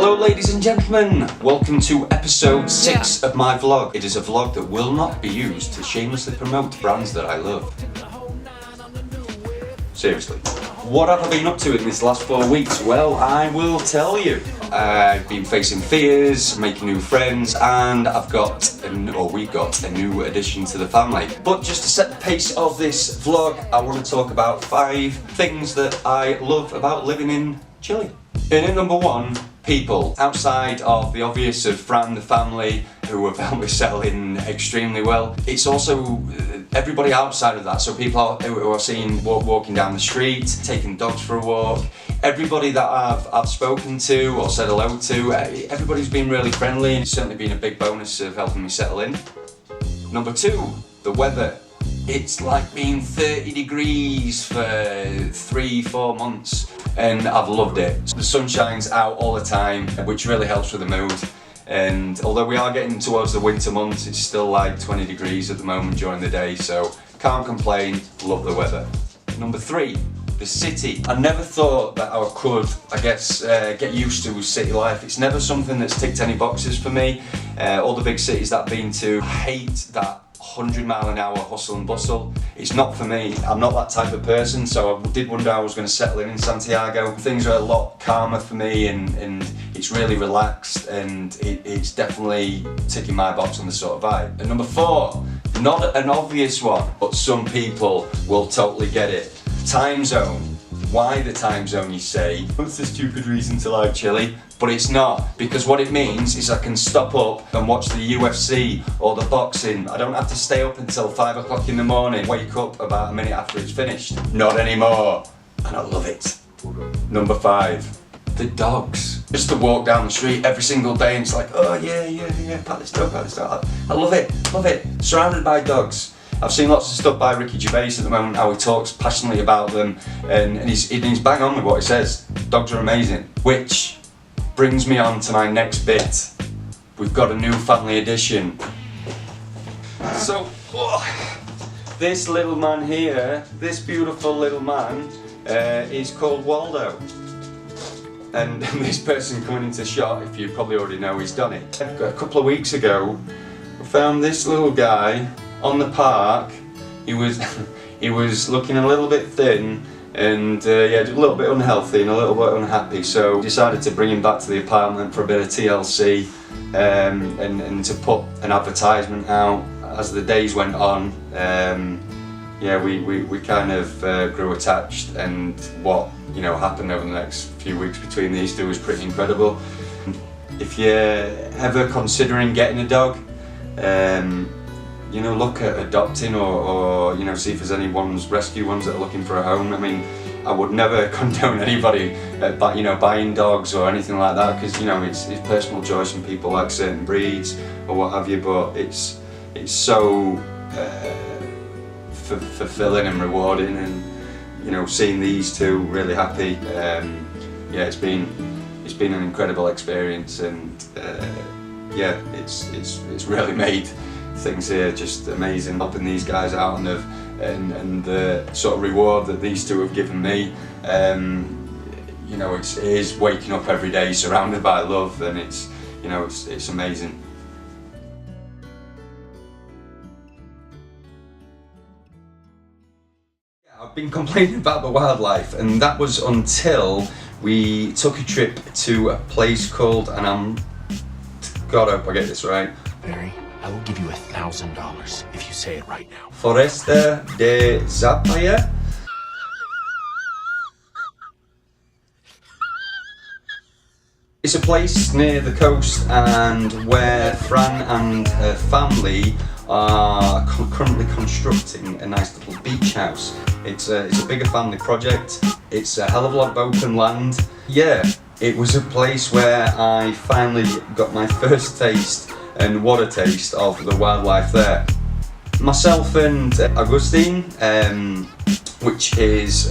Hello ladies and gentlemen, welcome to episode 6 of my vlog. It is a vlog that will not be used to shamelessly promote brands that I love. Seriously. What have I been up to in this last 4 weeks? Well, I will tell you. I've been facing fears, making new friends, and we've got a new addition to the family. But just to set the pace of this vlog, I want to talk about 5 things that I love about living in Chile. And at number 1, people. Outside of the obvious of Fran, the family, who have helped me settle in extremely well, it's also everybody outside of that. So people who are seen walking down the street, taking dogs for a walk, everybody that I've spoken to or said hello to, everybody's been really friendly, and it's certainly been a big bonus of helping me settle in. Number 2, the weather. It's like being 30 degrees for 3-4 months, and I've loved it. The sun shines out all the time, which really helps with the mood. And although we are getting towards the winter months, it's still like 20 degrees at the moment during the day, so can't complain, love the weather. Number 3, the city. I never thought that I could, get used to city life. It's never something that's ticked any boxes for me. All the big cities that I've been to, I hate that 100-mile-an-hour hustle and bustle. It's not for me. I'm not that type of person, so I did wonder I was going to settle in Santiago. Things are a lot calmer for me, and it's really relaxed, and it's definitely ticking my box on the sort of vibe. And number 4, not an obvious one, but some people will totally get it. Time zone. Why the time zone, you say? What's the stupid reason to like Chile? But it's not, because what it means is I can stop up and watch the UFC or the boxing. I don't have to stay up until 5 o'clock in the morning, wake up about a minute after it's finished. Not anymore, and I love it. Number 5, the dogs. Just to walk down the street every single day and it's like, oh yeah, pat this dog. I love it, surrounded by dogs. I've seen lots of stuff by Ricky Gervais at the moment, how he talks passionately about them, and he's bang on with what he says. Dogs are amazing. Which brings me on to my next bit. We've got a new family addition. So, this little man here, this beautiful little man, is called Waldo. And this person coming into shot, if you probably already know, he's done it. A couple of weeks ago, we found this little guy on the park. He was looking a little bit thin and a little bit unhealthy and a little bit unhappy, so decided to bring him back to the apartment for a bit of TLC and to put an advertisement out. As the days went on, we kind of grew attached, and what happened over the next few weeks between these two was pretty incredible. If you're ever considering getting a dog, look at adopting or see if there's any rescue ones that are looking for a home. I mean, I would never condone anybody buying dogs or anything like that, because it's personal choice and people like certain breeds or what have you, but it's so fulfilling and rewarding, and seeing these two really happy, it's been an incredible experience, and it's really made things here just amazing. Helping these guys out and the sort of reward that these two have given me, it is waking up every day surrounded by love, and it's amazing. I've been complaining about the wildlife, and that was until we took a trip to a place called, and God, I hope I get this right. Barry, I will give you $1,000 if you say it right now. Foresta de Zapaya. It's a place near the coast, and where Fran and her family are currently constructing a nice little beach house. It's a bigger family project. It's a hell of a lot of open land. Yeah, it was a place where I finally got my first taste, and what a taste, of the wildlife there. Myself and Agustin, which is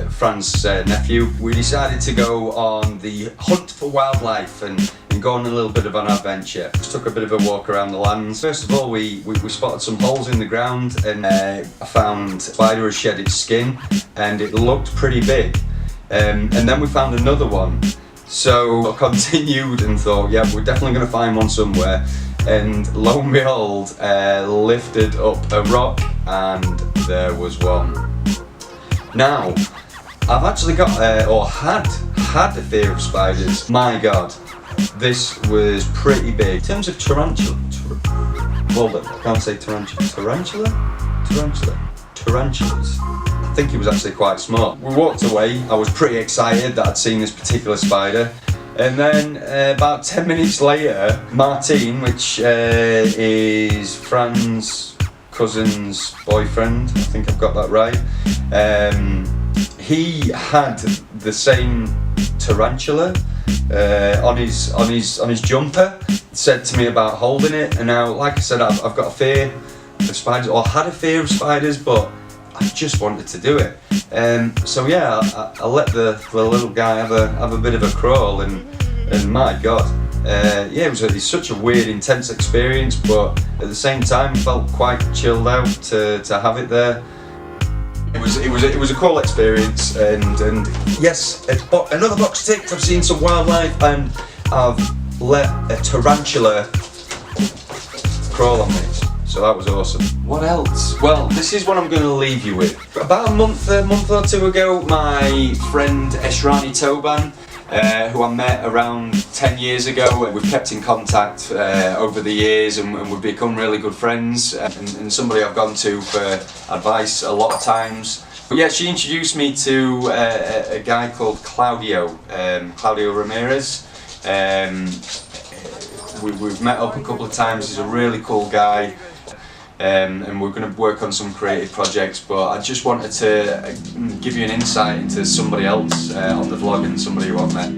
Fran's nephew, we decided to go on the hunt for wildlife and go on a little bit of an adventure. Just took a bit of a walk around the lands. First of all, we spotted some holes in the ground, and I found a spider had shed its skin, and it looked pretty big. And then we found another one, So I continued and thought, yeah, we're definitely going to find one somewhere. And lo and behold, lifted up a rock and there was one. Now, I've actually got, or had a fear of spiders. My God, this was pretty big. In terms of tarantulas, I think he was actually quite smart. We walked away, I was pretty excited that I'd seen this particular spider. And then about 10 minutes later, Martin, which is Fran's cousin's boyfriend, I think I've got that right, he had the same tarantula on his jumper. Said to me about holding it, and now, like I said, I've got a fear of spiders, or had a fear of spiders, but I just wanted to do it. So yeah, I let the little guy have a bit of a crawl, and my God, yeah, it's such a weird, intense experience, but at the same time, felt quite chilled out to have it there. It was a cool experience, and yes, another box ticked. I've seen some wildlife, and I've let a tarantula crawl on me. So that was awesome. What else? Well, this is what I'm going to leave you with. About a month or two ago, my friend Eshrani Toban, who I met around 10 years ago, we've kept in contact over the years, and we've become really good friends, and somebody I've gone to for advice a lot of times. But yeah, she introduced me to a guy called Claudio Ramirez. We've met up a couple of times. He's a really cool guy. And we're going to work on some creative projects, but I just wanted to give you an insight into somebody else on the vlog, and somebody who I've met.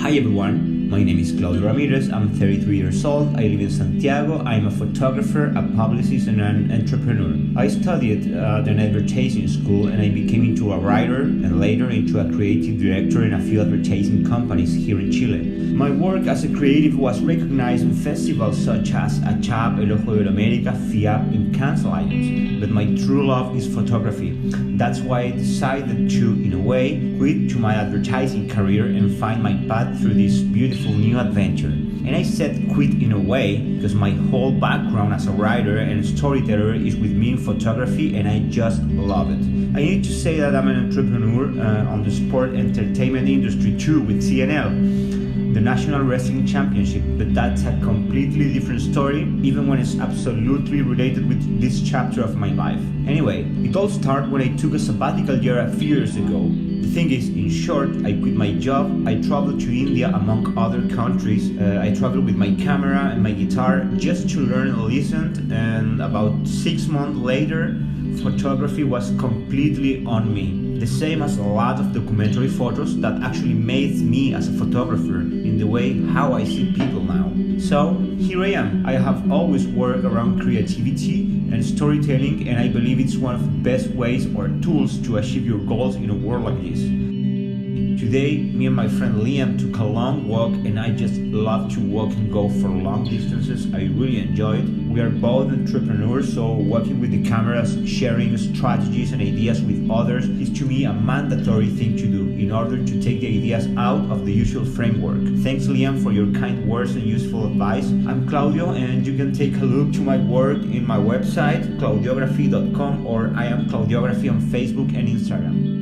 Hi everyone, my name is Claudio Ramirez. I'm 33 years old, I live in Santiago. I'm a photographer, a publicist, and an entrepreneur. I studied at an advertising school, and I became into a writer and later into a creative director in a few advertising companies here in Chile. My work as a creative was recognized in festivals such as ACHAP, El Ojo de la América, FIAP, and Cannes Lions. But my true love is photography. That's why I decided to, in a way, quit to my advertising career and find my path through this beautiful new adventure. And I said quit in a way because my whole background as a writer and storyteller is with me in photography, and I just love it. I need to say that I'm an entrepreneur on the sport entertainment industry too, with CNL, the National Wrestling Championship, but that's a completely different story, even when it's absolutely related with this chapter of my life. Anyway, it all started when I took a sabbatical year a few years ago. The thing is, in short, I quit my job, I traveled to India among other countries. I traveled with my camera and my guitar just to learn and listen, and about 6 months later, photography was completely on me. The same as a lot of documentary photos that actually made me as a photographer in the way how I see people now. So here I am. I have always worked around creativity and storytelling, and I believe it's one of the best ways or tools to achieve your goals in a world like this. Today, me and my friend Liam took a long walk, and I just love to walk and go for long distances. I really enjoy it. We are both entrepreneurs, so working with the cameras, sharing strategies and ideas with others is to me a mandatory thing to do in order to take the ideas out of the usual framework. Thanks Liam for your kind words and useful advice. I'm Claudio, and you can take a look to my work in my website, claudiography.com, or I am Claudiography on Facebook and Instagram.